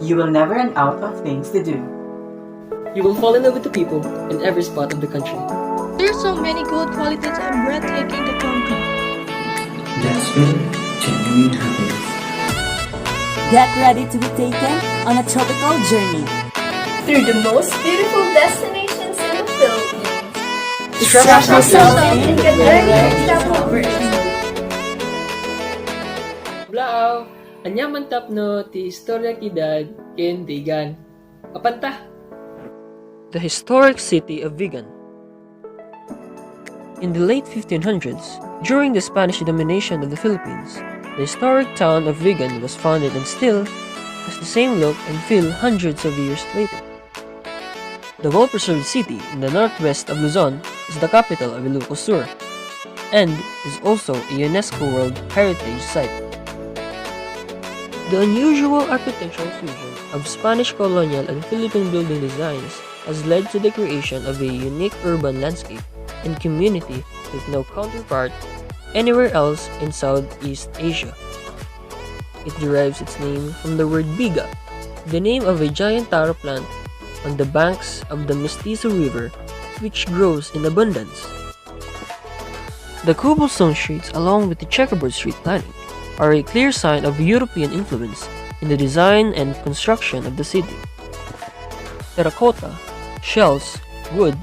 You will never run out of things to do. You will fall in love with the people in every spot of the country. There's so many good qualities and breathtaking to conquer. That's real, genuine happiness. Get ready to be taken on a tropical journey through the most beautiful destinations in the Philippines. Trust yourself and get ready to travel first. Blao, anyang mantap no ti istorya kidad ken Vigan. Apanta? The historic city of Vigan. In the late 1500s, during the Spanish domination of the Philippines, the historic town of Vigan was founded and still has the same look and feel hundreds of years later. The well-preserved city in the northwest of Luzon is the capital of Ilocos Sur and is also a UNESCO World Heritage Site. The unusual architectural fusion of Spanish colonial and Philippine building designs has led to the creation of a unique urban landscape and community with no counterpart anywhere else in Southeast Asia. It derives its name from the word biga, the name of a giant taro plant on the banks of the Mestizo River, which grows in abundance. The cobblestone streets, along with the checkerboard street planning, are a clear sign of European influence in the design and construction of the city. Terracotta, shells, wood,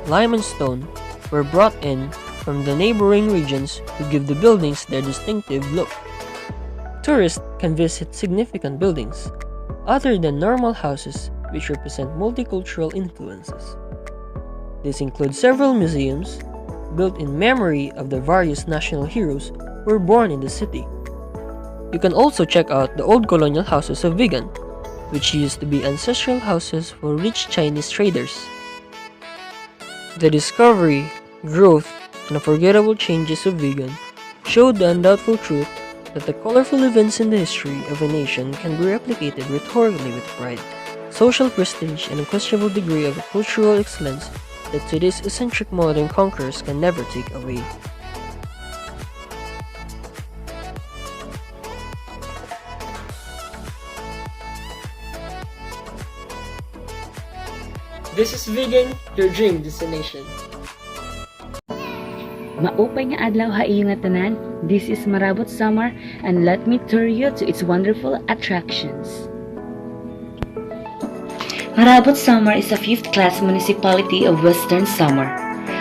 lime and stone were brought in from the neighboring regions to give the buildings their distinctive look. Tourists can visit significant buildings, other than normal houses which represent multicultural influences. These include several museums built in memory of the various national heroes who were born in the city. You can also check out the old colonial houses of Vigan, which used to be ancestral houses for rich Chinese traders. The discovery, growth, and unforgettable changes of Vigan showed the undoubtful truth that the colorful events in the history of a nation can be replicated rhetorically with pride, social prestige, and unquestionable degree of cultural excellence that today's eccentric modern conquerors can never take away. This is Vigan, your dream destination. Maupay nga adlaw ha iyo nga tanan. This is Marabot Samar and let me tour you to its wonderful attractions. Marabot Samar is a 5th-class municipality of Western Samar,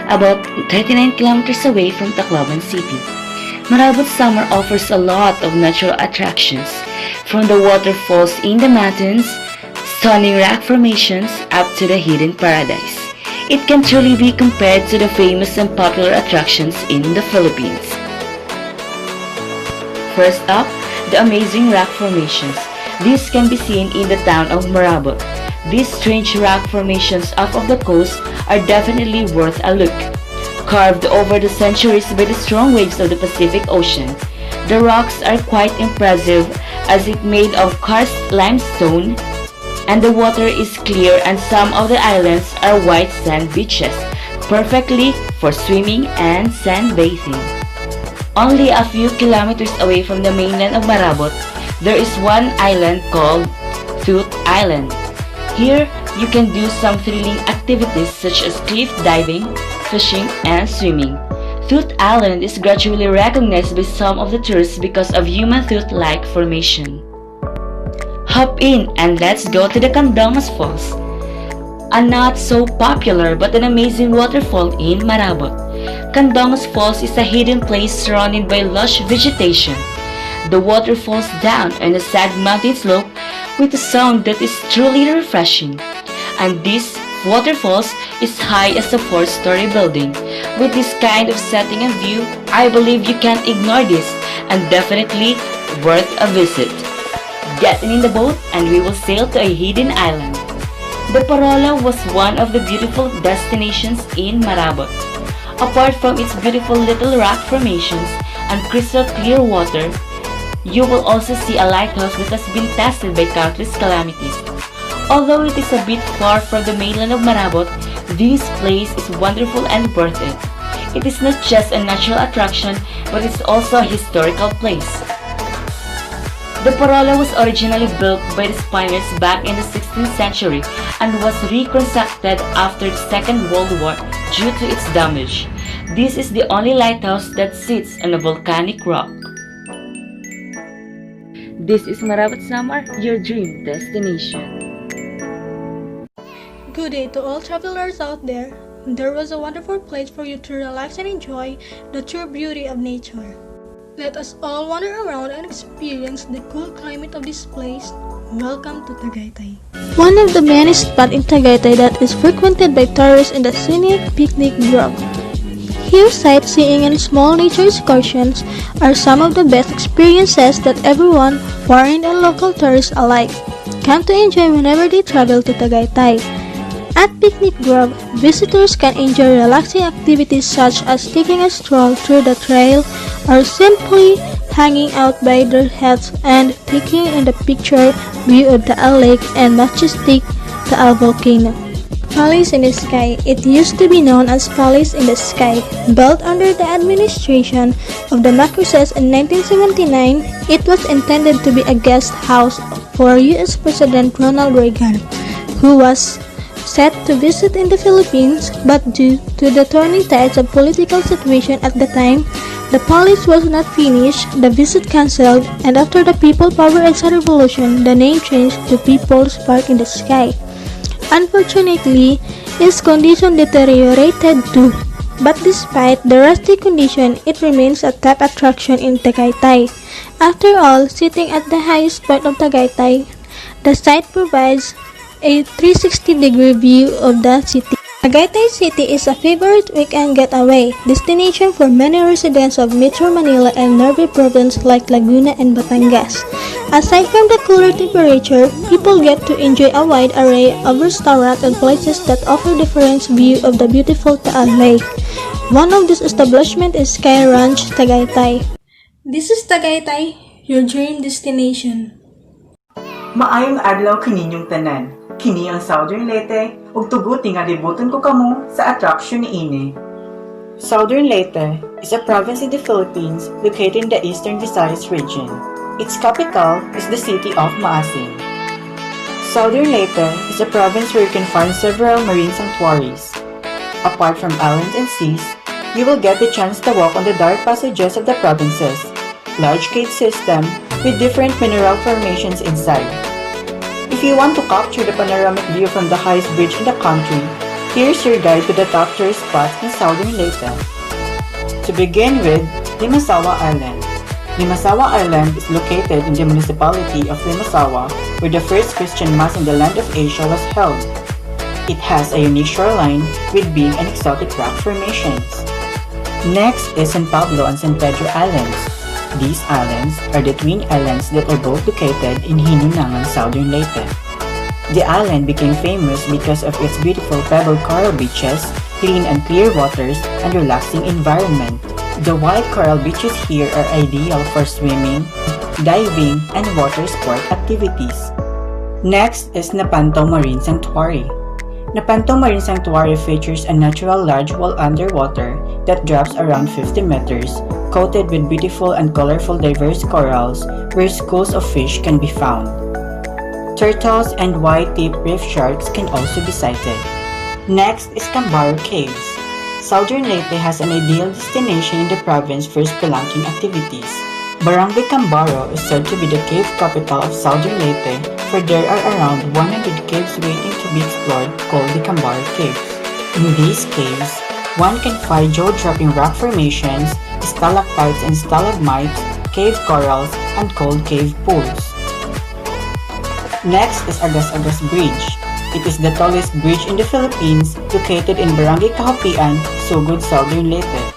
about 39 kilometers away from Tacloban City. Marabot Samar offers a lot of natural attractions, from the waterfalls in the mountains, stunning rock formations, up to the hidden paradise. It can truly be compared to the famous and popular attractions in the Philippines. First up, the amazing rock formations. These can be seen in the town of Marabot. These strange rock formations off of the coast are definitely worth a look. Carved over the centuries by the strong waves of the Pacific Ocean, the rocks are quite impressive as it made of karst limestone, and the water is clear and some of the islands are white sand beaches, perfectly for swimming and sunbathing. Only a few kilometers away from the mainland of Marabot, there is one island called Tooth Island. Here, you can do some thrilling activities such as cliff diving, fishing, and swimming. Tooth Island is gradually recognized by some of the tourists because of human tooth-like formation. Hop in and let's go to the Candomas Falls, a not so popular but an amazing waterfall in Marabot. Candomas Falls is a hidden place surrounded by lush vegetation. The water falls down on a sad mountain slope with a sound that is truly refreshing. And this waterfalls is high as a 4-story building. With this kind of setting and view, I believe you can't ignore this and definitely worth a visit. Get in the boat and we will sail to a hidden island. The Parola was one of the beautiful destinations in Marabot. Apart from its beautiful little rock formations and crystal clear water, you will also see a lighthouse that has been tested by countless calamities. Although it is a bit far from the mainland of Marabot, this place is wonderful and worth it. It is not just a natural attraction, but it's also a historical place. The Porola was originally built by the Spaniards back in the 16th century and was reconstructed after the Second World War due to its damage. This is the only lighthouse that sits on a volcanic rock. This is Marabat Samar, your dream destination. Good day to all travelers out there. There was a wonderful place for you to relax and enjoy the true beauty of nature. Let us all wander around and experience the cool climate of this place. Welcome to Tagaytay. One of the many spots in Tagaytay that is frequented by tourists in the scenic picnic grove. Here, sightseeing and small nature excursions are some of the best experiences that everyone, foreign and local tourists alike, come to enjoy whenever they travel to Tagaytay. At Picnic Grove, visitors can enjoy relaxing activities such as taking a stroll through the trail or simply hanging out by their huts and taking in the picture view of the lake and majestic Taal volcano. Palace in the Sky. It used to be known as Palace in the Sky. Built under the administration of the Marcoses in 1979, it was intended to be a guest house for U.S. President Ronald Reagan, who was set to visit in the Philippines, but due to the turning tides of political situation at the time, the palace was not finished, the visit cancelled, and after the People Power Exa Revolution, the name changed to People's Park in the Sky. Unfortunately, its condition deteriorated too, but despite the rusty condition, it remains a top attraction in Tagaytay. After all, sitting at the highest point of Tagaytay, the site provides a 360-degree view of the city. Tagaytay City is a favorite weekend getaway destination for many residents of Metro Manila and nearby provinces like Laguna and Batangas. Aside from the cooler temperature, people get to enjoy a wide array of restaurants and places that offer different view of the beautiful Taal Lake. One of these establishments is Sky Ranch, Tagaytay. This is Tagaytay, your dream destination. Maayong adlaw kaninyong tanan. Kini ang Southern Leyte ug tuguti nga libuton ko kamo sa attraction niini. Southern Leyte is a province in the Philippines located in the Eastern Visayas region. Its capital is the city of Maasin. Southern Leyte is a province where you can find several marine sanctuaries. Apart from islands and seas, you will get the chance to walk on the dark passages of the provinces, large cave system with different mineral formations inside. If you want to capture the panoramic view from the highest bridge in the country, here's your guide to the top tourist spots in Southern Leyte. To begin with, Limasawa Island. Limasawa Island is located in the municipality of Limasawa, where the first Christian Mass in the land of Asia was held. It has a unique shoreline with big and exotic rock formations. Next is San Pablo and San Pedro Islands. These islands are the twin islands that are both located in Hinunangan, Southern Leyte. The island became famous because of its beautiful pebble coral beaches, clean and clear waters, and relaxing environment. The white coral beaches here are ideal for swimming, diving, and water sport activities. Next is Napanto Marine Sanctuary. Napanto Marine Sanctuary features a natural large wall underwater that drops around 50 meters, coated with beautiful and colorful diverse corals where schools of fish can be found. Turtles and white-tipped reef sharks can also be sighted. Next is Cambaro Caves. Southern Leyte has an ideal destination in the province for spelunking activities. Barangay Cambaro is said to be the cave capital of Southern Leyte, for there are around 100 caves waiting to be explored called the Cambaro Caves. In these caves, one can find jaw-dropping rock formations, stalactites and stalagmites, cave corals, and cold cave pools. Next is Agas-Agas Bridge. It is the tallest bridge in the Philippines, located in Barangay Kahopian, Sugod, Southern Leyte.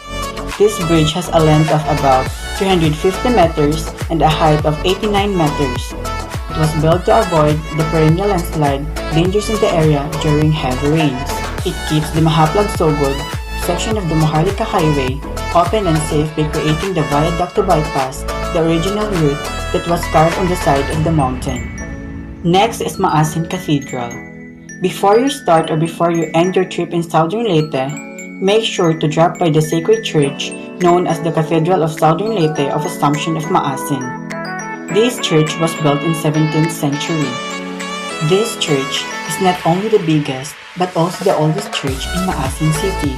This bridge has a length of about 350 meters and a height of 89 meters. It was built to avoid the perennial landslide dangers in the area during heavy rains. It keeps the Mahaplag-Sugod section of the Maharlika Highway open and safe by creating the viaduct to bypass the original route that was carved on the side of the mountain. Next is Maasin Cathedral. Before you start or before you end your trip in Southern Leyte, make sure to drop by the sacred church known as the Cathedral of Southern Leyte of Assumption of Maasin. This church was built in 17th century. This church is not only the biggest but also the oldest church in Maasin City.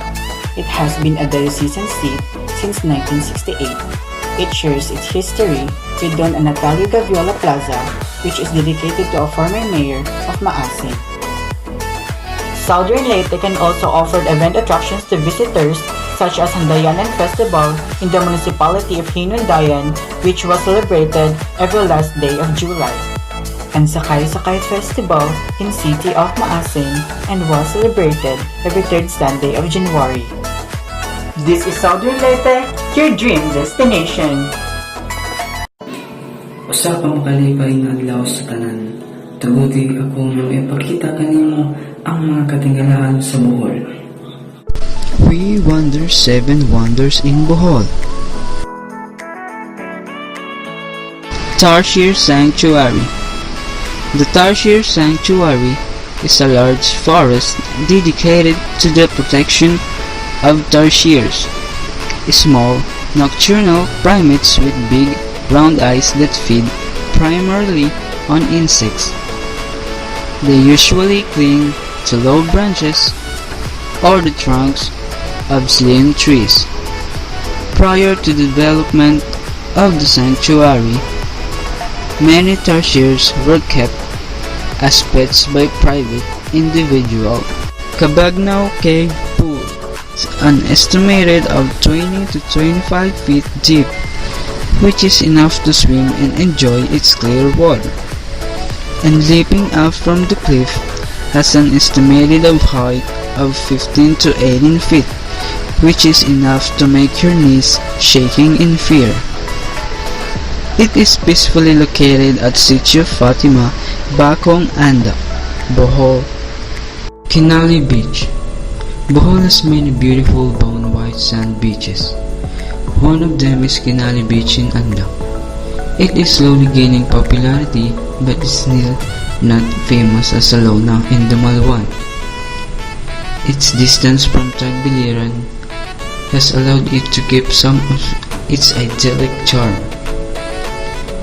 It has been a diocesan seat since 1968. It shares its history with Don Anatolio Gaviola Plaza, which is dedicated to a former mayor of Maasin. Southern Leyte can also offer event attractions to visitors such as Handayanan Festival in the municipality of Hinundayan, which was celebrated every last day of July, and Sakay-Sakay Festival in city of Maasin and was celebrated every third Sunday of January. This is Southern Leyte, your dream destination. Usa ka makaliparing adlaw sa tanan. Tuguti ako nang ipakita kanimo ang mga katinggalaan sa Bohol. We wander 7 wonders in Bohol. Tarsier Sanctuary. The Tarsier Sanctuary is a large forest dedicated to the protection of tarsiers, small nocturnal primates with big round eyes that feed primarily on insects. They usually cling to low branches or the trunks of slim trees. Prior to the development of the sanctuary, many tarsiers were kept as pets by private individual. Cabagnao Cave Pool is an estimated of 20 to 25 feet deep, which is enough to swim and enjoy its clear water. And leaping up from the cliff has an estimated of height of 15 to 18 feet, which is enough to make your knees shaking in fear. It is peacefully located at Sitio Fatima, Bacong Anda, Bohol. Quinale Beach. Bohol has many beautiful bone white sand beaches. One of them is Quinale Beach in Anda. It is slowly gaining popularity but is still not famous as Salona in Dumaluan. Its distance from Tagbiliran has allowed it to keep some of its idyllic charm.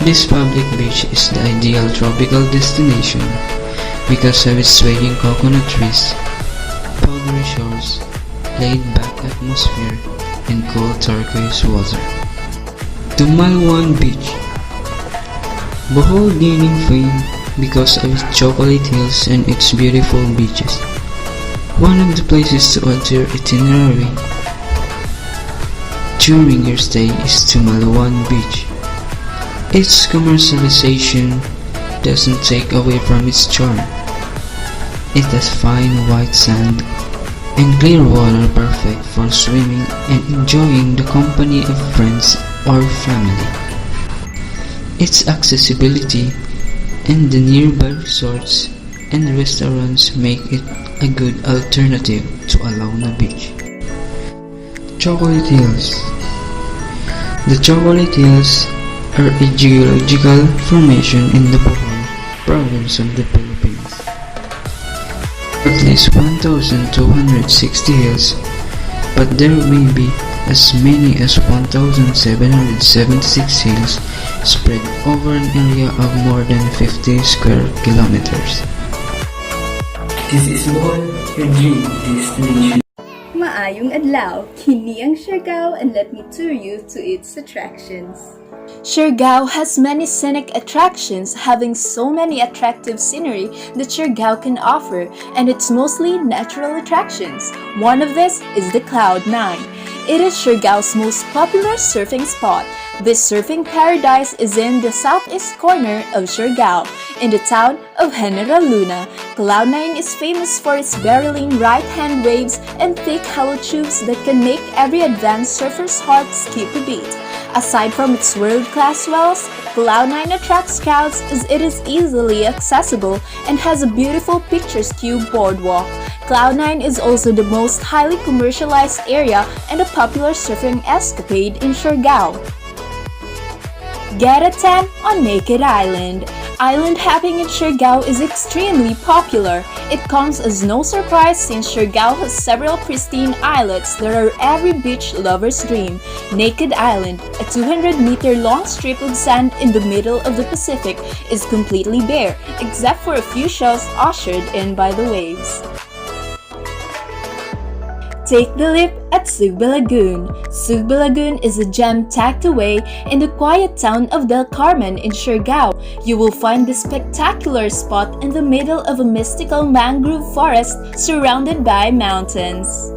This public beach is the ideal tropical destination because of its swaying coconut trees, powdery shores, laid-back atmosphere, and cool turquoise water. Dumaluan Beach. Bohol gaining fame because of its chocolate hills and its beautiful beaches. One of the places to add to your itinerary during your stay is Dumaluan Beach. Its commercialization doesn't take away from its charm. It has fine white sand and clear water perfect for swimming and enjoying the company of friends or family. Its accessibility and the nearby resorts and restaurants make it a good alternative to Alauna Beach. Chocolate Hills. The Chocolate Hills are a geological formation in the Bohol province of the Philippines. At least 1,260 hills, but there may be as many as 1,776 hills spread over an area of more than 50 square kilometers. This is Bohol, your dream destination. Maayong adlaw, kini ang Siargao and let me tour you to its attractions. Siargao has many scenic attractions, having so many attractive scenery that Siargao can offer, and it's mostly natural attractions. One of this is the Cloud9. It is Siargao's most popular surfing spot. This surfing paradise is in the southeast corner of Siargao, in the town of General Luna. Cloud9 is famous for its barreling right-hand waves and thick hollow tubes that can make every advanced surfer's heart skip a beat. Aside from its world-class wells, Cloud9 attracts crowds as it is easily accessible and has a beautiful picturesque boardwalk. Cloud9 is also the most highly commercialized area and a popular surfing escapade in Siargao. Get a tan on Naked Island. Island hopping in Siargao is extremely popular. It comes as no surprise since Siargao has several pristine islets that are every beach lover's dream. Naked Island, a 200-meter long strip of sand in the middle of the Pacific, is completely bare, except for a few shells ushered in by the waves. Take the leap at Sugba Lagoon. Sugba Lagoon is a gem tucked away in the quiet town of Del Carmen in Siargao. You will find this spectacular spot in the middle of a mystical mangrove forest surrounded by mountains.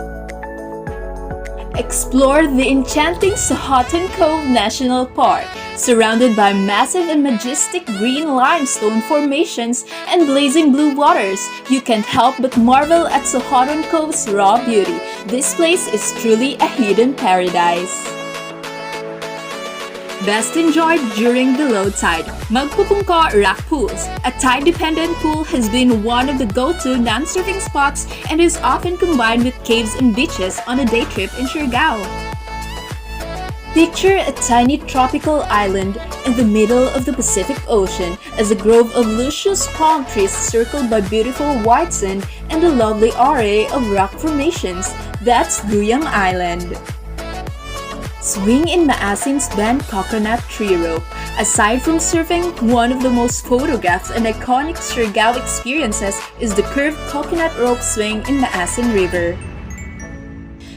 Explore the enchanting Sohoton Cove National Park. Surrounded by massive and majestic green limestone formations and blazing blue waters, you can't help but marvel at Sohoton Cove's raw beauty. This place is truly a hidden paradise. Best enjoyed during the low tide. Magpupungko Rock Pools. A tide-dependent pool has been one of the go-to non-surfing spots and is often combined with caves and beaches on a day trip in Siargao. Picture a tiny tropical island in the middle of the Pacific Ocean as a grove of luscious palm trees circled by beautiful white sand and a lovely array of rock formations. That's Duyang Island. Swing in Maasin's bent coconut tree rope. Aside from surfing, one of the most photographed and iconic Siargao experiences is the curved coconut rope swing in Maasin River.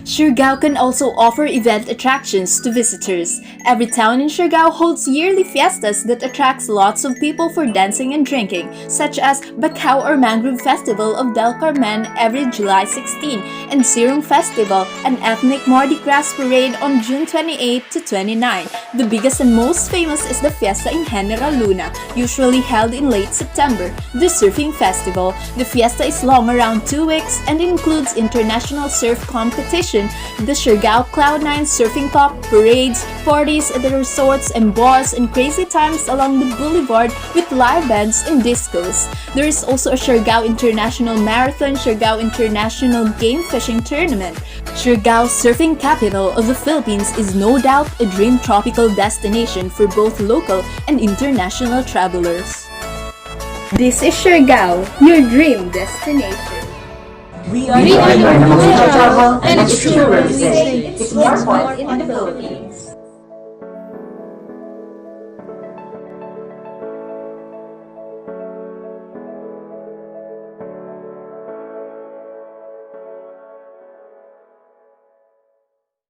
Siargao can also offer event attractions to visitors. Every town in Siargao holds yearly fiestas that attracts lots of people for dancing and drinking, such as Bacau or Mangrove Festival of Del Carmen every July 16, and Sirong Festival, an ethnic Mardi Gras parade on June 28 to 29. The biggest and most famous is the Fiesta in General Luna, usually held in late September. The Surfing Festival. The fiesta is long, around 2 weeks, and includes international surf competition, the Siargao Cloud9 Surfing Cup, parades, parties at the resorts and bars, and crazy times along the boulevard with live bands and discos. There is also a Siargao International Marathon, Siargao International Game Fishing Tournament. Siargao, surfing capital of the Philippines, is no doubt a dream tropical destination for both local and international travelers. This is Siargao, your dream destination. We are your travel and experience. It's more fun in the Philippines.